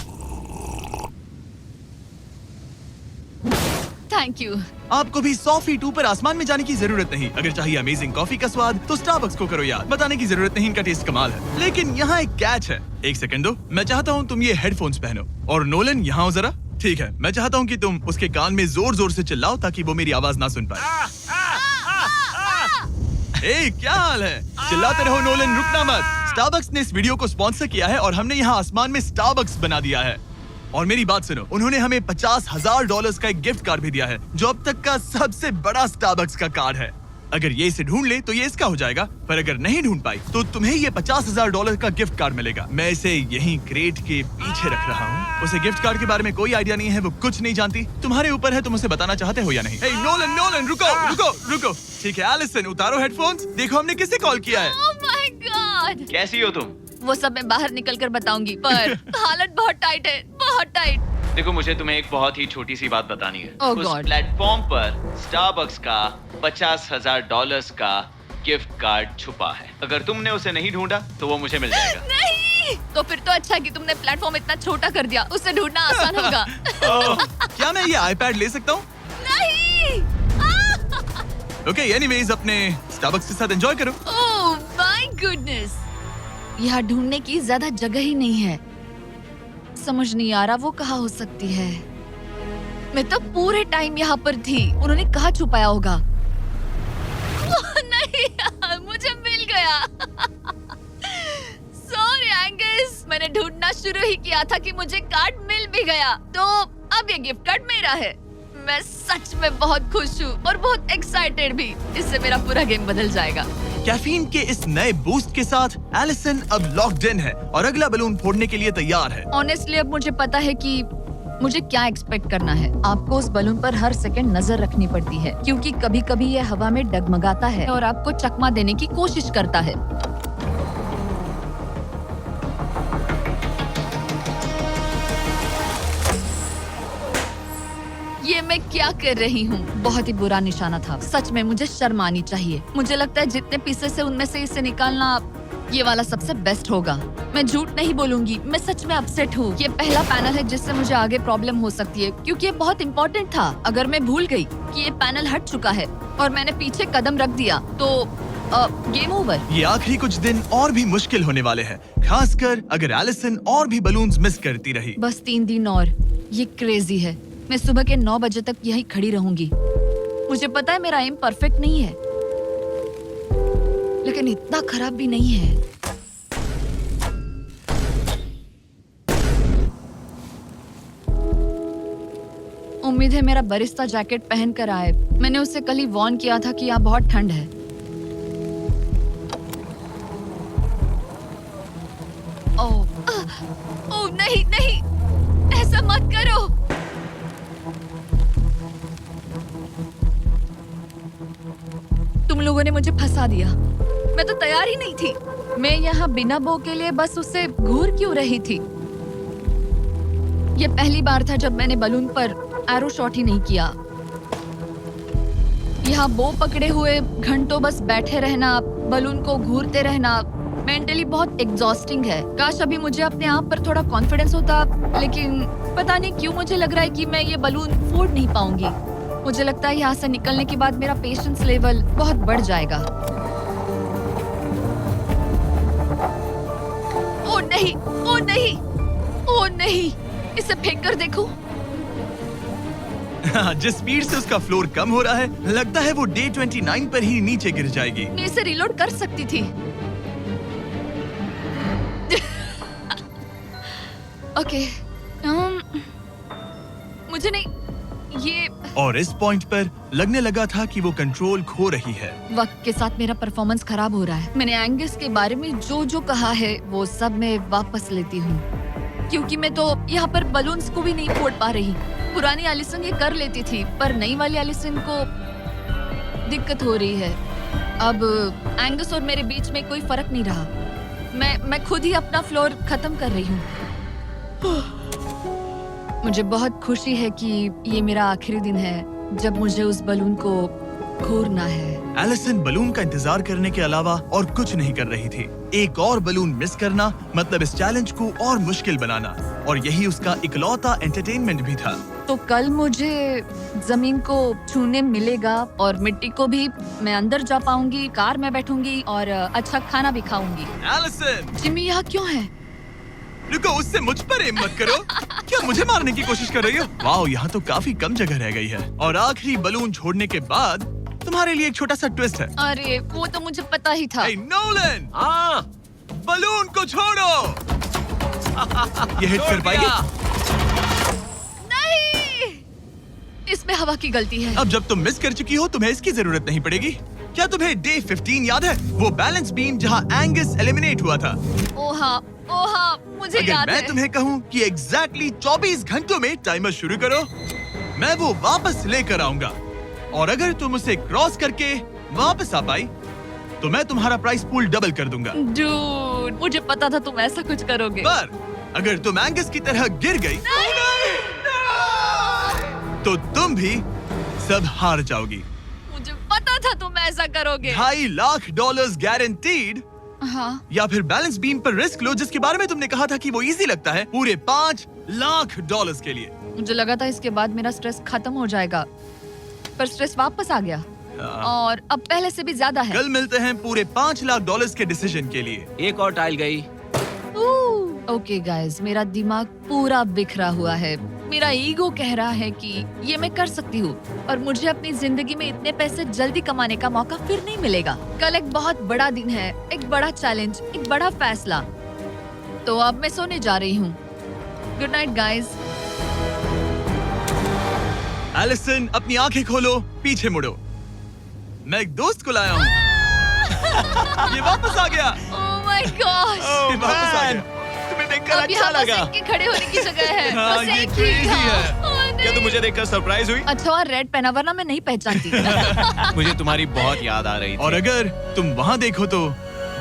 Thank you. आपको भी 100 फीट ऊपर आसमान में जाने की जरूरत नहीं। अगर चाहिए अमेजिंग कॉफी का स्वाद तो स्टारबक्स को करो याद। बताने की जरूरत नहीं, इनका टेस्ट कमाल है। लेकिन यहाँ एक कैच है। एक सेकंड दो, मैं चाहता हूँ तुम ये हेडफोन्स पहनो। और नोलन यहाँ हो जरा। ठीक है, मैं चाहता हूँ कि तुम उसके कान में जोर जोर से चिल्लाओ ताकि वो मेरी आवाज ना सुन पाए। ए, क्या हाल है? चिल्लाते रहो नोलन, रुकना मत। स्टारबक्स ने इस वीडियो को स्पॉन्सर किया है और हमने यहाँ आसमान में स्टारबक्स बना दिया है। और मेरी बात सुनो, उन्होंने हमें $50,000 का एक गिफ्ट कार्ड भी दिया है, जो अब तक का सबसे बड़ा स्टारबक्स का कार्ड है। अगर ये इसे ढूंढ ले तो ये इसका हो जाएगा, पर अगर नहीं ढूंढ पाई तो तुम्हें ये $50,000 का गिफ्ट कार्ड मिलेगा। मैं इसे यहीं क्रेट के पीछे रख रहा हूँ। उसे गिफ्ट कार्ड के बारे में कोई आइडिया नहीं है, वो कुछ नहीं जानती। तुम्हारे ऊपर है, तुम उसे बताना चाहते हो या नहीं। हे नोलन, नोलन, रुको रुको रुको। ठीक है एलिसन, उतारो हेडफोन्स। देखो हमने किसे कॉल किया है। Oh my God. कैसी हो तुम? वो सब मैं बाहर निकल कर बताऊंगी, पर हालत बहुत टाइट है, बहुत टाइट। देखो, मुझे तुम्हें एक बहुत ही छोटी सी बात बतानी है। Oh उस God. प्लेटफॉर्म पर स्टारबक्स का $50,000 का गिफ्ट कार्ड छुपा है। अगर तुमने उसे नहीं ढूंढा तो वो मुझे मिल जाएगा। नहीं, तो फिर तो अच्छा है कि तुमने प्लेटफॉर्म इतना छोटा कर दिया। उसे ढूंढना आसान होगा। ओह, क्या मैं ये आईपैड ले सकता हूँ? नहीं। ओके, एनीवेज अपने स्टारबक्स के साथ एंजॉय करो। ओह माय गुडनेस, यहाँ ढूंढने की ज्यादा जगह ही नहीं है। समझ नहीं आ रहा वो कहाँ हो सकती है। मैं तो पूरे टाइम यहाँ पर थी। उन्होंने कहाँ छुपाया होगा? ओह, नहीं यार, मुझे मिल गया। सॉरी एंगस, मैंने ढूंढना शुरू ही किया था कि मुझे कार्ड मिल भी गया। तो अब ये गिफ्ट कार्ड मेरा है। मैं सच में बहुत खुश हूँ और बहुत एक्साइटेड भी। इससे मेरा पूरा गेम बदल जाएगा। कैफीन के इस नए बूस्ट के साथ एलिसन अब लॉक्ड इन है और अगला बलून फोड़ने के लिए तैयार है। ऑनेस्टली अब मुझे पता है कि मुझे क्या एक्सपेक्ट करना है। आपको उस बलून पर हर सेकंड नजर रखनी पड़ती है, क्योंकि कभी कभी ये हवा में डगमगाता है और आपको चकमा देने की कोशिश करता है। ये मैं क्या कर रही हूँ? बहुत ही बुरा निशाना था। सच में मुझे शर्म आनी चाहिए। मुझे लगता है जितने पीसेस है उनमें से इसे निकालना ये वाला सबसे बेस्ट होगा। मैं झूठ नहीं बोलूंगी, मैं सच में अपसेट हूँ। ये पहला पैनल है जिससे मुझे आगे प्रॉब्लम हो सकती है, क्योंकि ये बहुत इम्पोर्टेंट था। अगर मैं भूल गई कि ये पैनल हट चुका है और मैंने पीछे कदम रख दिया तो गेम ओवर। ये आखिरी कुछ दिन और भी मुश्किल होने वाले हैं, खासकर अगर एलिसन और भी बलून्स मिस करती रही। बस 3 दिन और। ये क्रेजी है। मैं सुबह के 9 बजे तक यहीं खड़ी रहूंगी। मुझे पता है मेरा एम परफेक्ट नहीं है, लेकिन इतना खराब भी नहीं है। उम्मीद है मेरा बरिस्ता जैकेट पहन कर आए। मैंने उससे कल ही वार्न किया था कि यहाँ बहुत ठंड है। ओह नहीं नहीं, ऐसा मत करो। तुम लोगों ने मुझे फंसा दिया। मैं तो तैयार ही नहीं थी। मैं यहाँ बिना बो के लिए बस उससे घूर क्यों रही थी? ये पहली बार था जब मैंने बलून पर एरो शॉट ही नहीं किया। यहाँ बो पकड़े हुए घंटों बस बैठे रहना, बलून को घूरते रहना मेंटली बहुत एग्जॉस्टिंग है। काश अभी मुझे अपने आप पर थोड़ा कॉन्फिडेंस होता, लेकिन पता नहीं क्यों मुझे लग रहा है कि मैं ये बलून फोड़ नहीं पाऊंगी। मुझे लगता है यहाँ से निकलने के बाद मेरा पेशेंस लेवल बहुत बढ़ जाएगा। ओ नहीं, ओ नहीं, ओ नहीं, इसे फेंक कर देखो। जिस स्पीड से उसका फ्लोर कम हो रहा है, लगता है वो डे 29 पर ही नीचे गिर जाएगी। मैं इसे रिलोड कर सकती थी। ओके, मुझे नहीं ये। और इस पॉइंट पर लगने लगा था कि वो कंट्रोल खो रही है। वक्त के साथ मेरा परफॉर्मेंस खराब हो रहा है। मैंने एंगस के बारे में जो जो कहा है वो सब मैं वापस लेती हूँ, क्योंकि मैं तो यहाँ पर बलून्स को भी नहीं फोड़ पा रही। पुरानी एलिसन ये कर लेती थी, पर नई वाली एलिसन को दिक्कत हो रही है। अब एंगस और मेरे बीच में कोई फर्क नहीं रहा। मैं खुद ही अपना फ्लोर खत्म कर रही हूँ। मुझे बहुत खुशी है कि ये मेरा आखिरी दिन है जब मुझे उस बलून को खोरना है। एलिसन बलून का इंतजार करने के अलावा और कुछ नहीं कर रही थी। एक और बलून मिस करना मतलब इस चैलेंज को और मुश्किल बनाना, और यही उसका इकलौता एंटरटेनमेंट भी था। तो कल मुझे जमीन को छूने मिलेगा और मिट्टी को भी। मैं अंदर जा पाऊंगी, कार में बैठूंगी और अच्छा खाना भी खाऊंगी। एलिसन, जिमी यहाँ क्यों है? रुको, उससे मुझ पर एम मत करो। क्या मुझे मारने की कोशिश कर रही हो? वाओ, यहाँ तो काफी कम जगह रह गई है। और आखिरी बलून छोड़ने के बाद तुम्हारे लिए एक छोटा सा ट्विस्ट है। अरे वो तो मुझे पता ही था। Hey, नोलन, हाँ, बलून को छोड़ो। ये हिट कर पाएगी? नहीं, इसमें हवा की गलती है। अब जब तुम मिस कर चुकी हो, तुम्हें इसकी जरूरत नहीं पड़ेगी। क्या तुम्हें डे 15 याद है? वो बैलेंस बीम जहाँ एंगस एलिमिनेट हुआ था। ओ हाँ, मुझे अगर याद मैं है। तुम्हें कहूँ कि एग्जैक्टली 24 घंटों में टाइमर शुरू करो, मैं वो वापस लेकर आऊंगा। और अगर तुम उसे क्रॉस करके वापस आ पाई, तो मैं तुम्हारा प्राइस पूल डबल कर दूंगा। डूड, मुझे पता था तुम ऐसा कुछ करोगे। पर अगर तुम एंगस की तरह गिर गई, तो तुम भी सब हार जाओगी। मुझे पता था तुम ऐसा करोगे। $2.5 लाख गारंटीड। हाँ, या फिर बैलेंस बीम पर रिस्क लो, जिसके बारे में तुमने कहा था कि वो इजी लगता है, पूरे $5 लाख के लिए। मुझे लगा था इसके बाद मेरा स्ट्रेस खत्म हो जाएगा, पर स्ट्रेस वापस आ गया और अब पहले से भी ज्यादा है। कल मिलते हैं पूरे $5 लाख के डिसीजन के लिए। एक और टाइल गई। ओके गाइस, मेरा दिमाग पूरा बिखरा हुआ है। मेरा ईगो कह रहा है कि ये मैं कर सकती हूँ और मुझे अपनी जिंदगी में इतने पैसे जल्दी कमाने का मौका फिर नहीं मिलेगा। कल एक बहुत बड़ा दिन है, एक बड़ा चैलेंज, एक बड़ा फैसला। तो अब मैं सोने जा रही हूँ। Good night guys. एलिसन, अपनी आंखें खोलो, पीछे मुड़ो। मैं एक दोस्त को लाया हूँ। ये वापस आ गया। ओह माय गॉश, ये वापस आ गया। तुम्हें देखकर अब अच्छा यहाँ बस लगा। एक के खड़े होने की जगह है। हाँ, बस ये एक ही। crazy है। ओह नहीं। क्या तुम मुझे देखकर सरप्राइज हुई? अच्छा और रेड पहना, वरना मैं नहीं पहचानती। मुझे तुम्हारी बहुत याद आ रही थी। और अगर तुम वहाँ देखो तो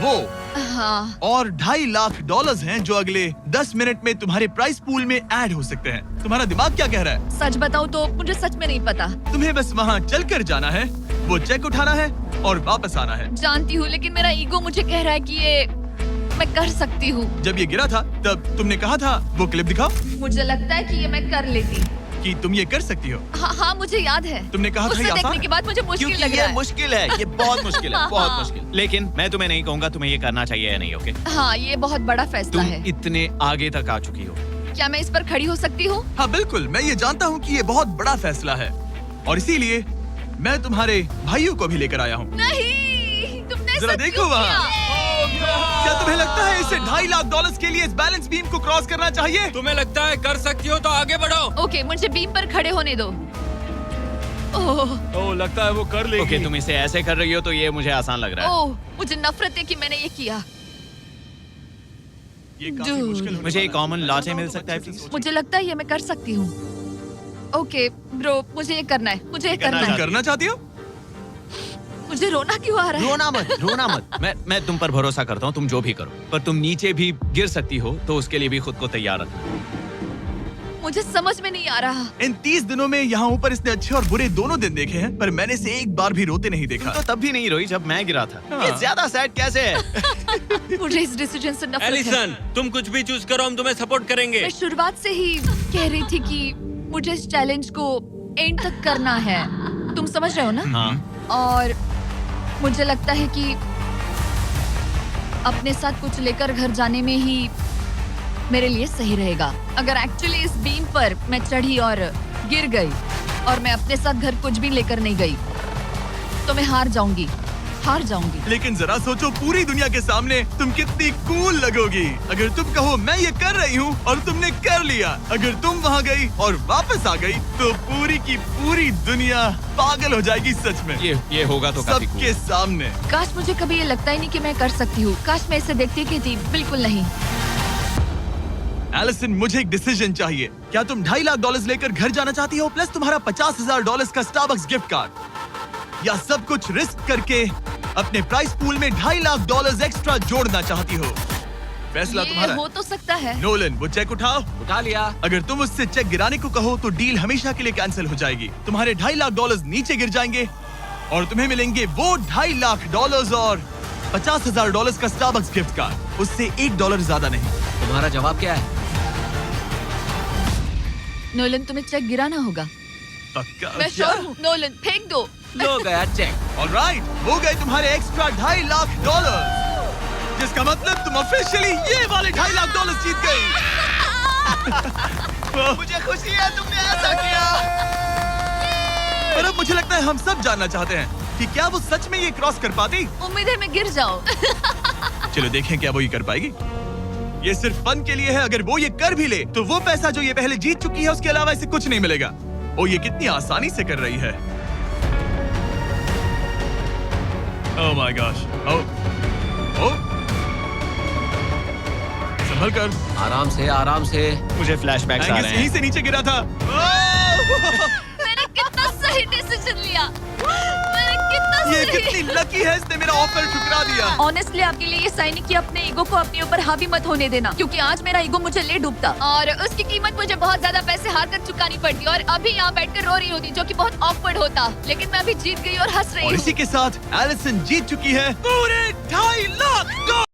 वो हाँ, और $2.5 लाख हैं जो अगले 10 मिनट में तुम्हारे प्राइस पूल में ऐड हो सकते हैं। तुम्हारा दिमाग क्या कह रहा है? सच बताऊँ तो मुझे सच में नहीं पता। तुम्हें बस वहाँ चलकर जाना है, वो चेक उठाना है और वापस आना है। जानती हूँ, लेकिन मेरा ईगो मुझे कह रहा है कि ये मैं कर सकती हूँ। जब ये गिरा था तब तुमने कहा था, वो क्लिप दिखाओ, मुझे लगता है कि ये मैं कर लेती। कि तुम ये कर सकती हो। हाँ, मुझे याद है। तुमने कहा था उसे ये आसान देखने है। के बाद मुझे मुश्किल क्योंकि लग ये रहा है। मुश्किल है, ये बहुत मुश्किल है, बहुत मुश्किल। लेकिन मैं तुम्हें नहीं कहूंगा तुम्हें ये करना चाहिए या नहीं, ओके? हाँ, ये बहुत बड़ा फैसला तुम है। इतने आगे तक आ चुकी हो। क्या मैं इस पर खड़ी हो सकती हूँ? हाँ बिल्कुल, मैं ये जानता हूँ कि ये बहुत बड़ा फैसला है और इसीलिए मैं तुम्हारे भाइयों को भी लेकर आया हूँ। नहीं, तुमने जरा सब देखो क्यों वहाँ। किया? क्या तुम्हें लगता है इसे $2.5 लाख के लिए इस बैलेंस बीम को क्रॉस करना चाहिए? तुम्हें लगता है कर सकती हो तो आगे बढ़ो। ओके, मुझे बीम पर खड़े होने दो। ओह, ओह, लगता है वो कर लेगी। ओके, तुम इसे ऐसे कर रही हो तो ये मुझे आसान लग रहा है। ओह, मुझे नफरत है कि मैंने ये किया। ये काफी Dude. मुश्किल होने मुझे एक वाला है। कॉमन लाटे मिल सकता है, अच्छे से प्लीज? मुझे लगता है ये मैं कर सकती हूँ। ओके ब्रो, मुझे ये करना है, मुझे ये करना तुम है। करना चाहती हो? मुझे रोना क्यों आ रहा है? रोना मत। मैं तुम पर भरोसा करता हूँ, तुम जो भी करो, पर तुम नीचे भी गिर सकती हो, तो उसके लिए भी खुद को तैयार रखना। मुझे समझ में नहीं आ रहा। इन 30 दिनों में यहाँ ऊपर इसने अच्छे और बुरे दोनों दिन देखे हैं, पर मैंने इसे एक बार भी रोते नहीं देखा। तो तब भी नहीं रोई जब मैं गिरा था। हाँ। ये ज्यादा सैड कैसे है? मुझे इस डिसीजन से नफरत है। एलिसन, तुम कुछ भी चूज करो, हम तुम्हें सपोर्ट करेंगे। मैं शुरुआत से ही कह रही थी कि मुझे इस चैलेंज को एंड तक करना है। तुम समझ रहे हो ना? हाँ। और मुझे लगता है कि अपने साथ कुछ लेकर घर जाने में ही मेरे लिए सही रहेगा। अगर एक्चुअली इस बीम पर मैं चढ़ी और गिर गई और मैं अपने साथ घर कुछ भी लेकर नहीं गई तो मैं हार जाऊंगी। लेकिन जरा सोचो, पूरी दुनिया के सामने तुम कितनी कूल लगोगी अगर तुम कहो मैं ये कर रही हूँ और तुमने कर लिया। अगर तुम वहाँ गई और वापस आ गई तो पूरी की पूरी दुनिया पागल हो जाएगी। सच में ये होगा तो काफी सबके सामने। काश मुझे कभी ये लगता ही नहीं कि मैं कर सकती हूँ। काश मैं इसे देखती की थी। बिल्कुल नहीं। एलिसन, मुझे एक डिसीजन चाहिए। क्या तुम $2.5 लाख लेकर घर जाना चाहती हो प्लस तुम्हारा $50,000 का स्टारबक्स गिफ्ट कार्ड, या सब कुछ रिस्क करके अपने प्राइस पूल में $2.5 लाख एक्स्ट्रा जोड़ना चाहती हो? फैसला ये तुम्हारा। हो तो सकता है। नोलन, वो चेक उठाओ। उठा लिया। अगर तुम उससे चेक गिराने को कहो तो डील हमेशा के लिए कैंसिल हो जाएगी। तुम्हारे $2.5 लाख नीचे गिर जाएंगे और तुम्हें मिलेंगे वो $2.5 लाख और $50,000 का स्टारबक्स गिफ्ट कार्ड। उससे $1 ज्यादा नहीं। तुम्हारा जवाब क्या है? नोलन, तुम्हें चेक गिराना होगा। पक्का? मैं श्योर हूँ। नोलन, फेंक दो। लो गया चेक। ऑलराइट, हो गए तुम्हारे एक्स्ट्रा $2.5 लाख, जिसका मतलब तुम ऑफिशियली ये वाले $2.5 लाख जीत गई। मुझे खुशी है तुमने ऐसा किया। पर अब मुझे लगता है हम सब जानना चाहते हैं कि क्या वो सच में ये क्रॉस कर पाती। उम्मीद है मैं गिर जाऊं। चलो देखें क्या वो ये कर पाएगी। ये सिर्फ फन के लिए है। अगर वो ये कर भी ले तो वो पैसा जो ये पहले जीत चुकी है उसके अलावा इसे कुछ नहीं मिलेगा। ओ, ये कितनी आसानी से कर रही है। ओह माय गॉश। ओ संभल कर। आराम से। मुझे फ्लैशबैक्स आ एंगस रहे यहीं हैं। से नीचे गिरा था। ओह! मैंने कितना सही डिसीजन लिया। मैंने कितना ये सही। कितनी लकी है, इसने मेरा ऑफर ठुकरा दिया। ऑनेस्टली आपके लिए ये साइन कि अपने ईगो को अपने ऊपर हावी मत होने देना, क्योंकि आज मेरा ईगो मुझे ले डूबता और उसकी कीमत मुझे बहुत ज्यादा पैसे हार कर चुकानी पड़ती और अभी यहाँ बैठकर रो रही होती, जो कि बहुत ऑकवर्ड होता। लेकिन मैं अभी जीत गई और हंस रही और हूँ। इसी के साथ एलिसन जीत चुकी है पूरे $2.5 लाख।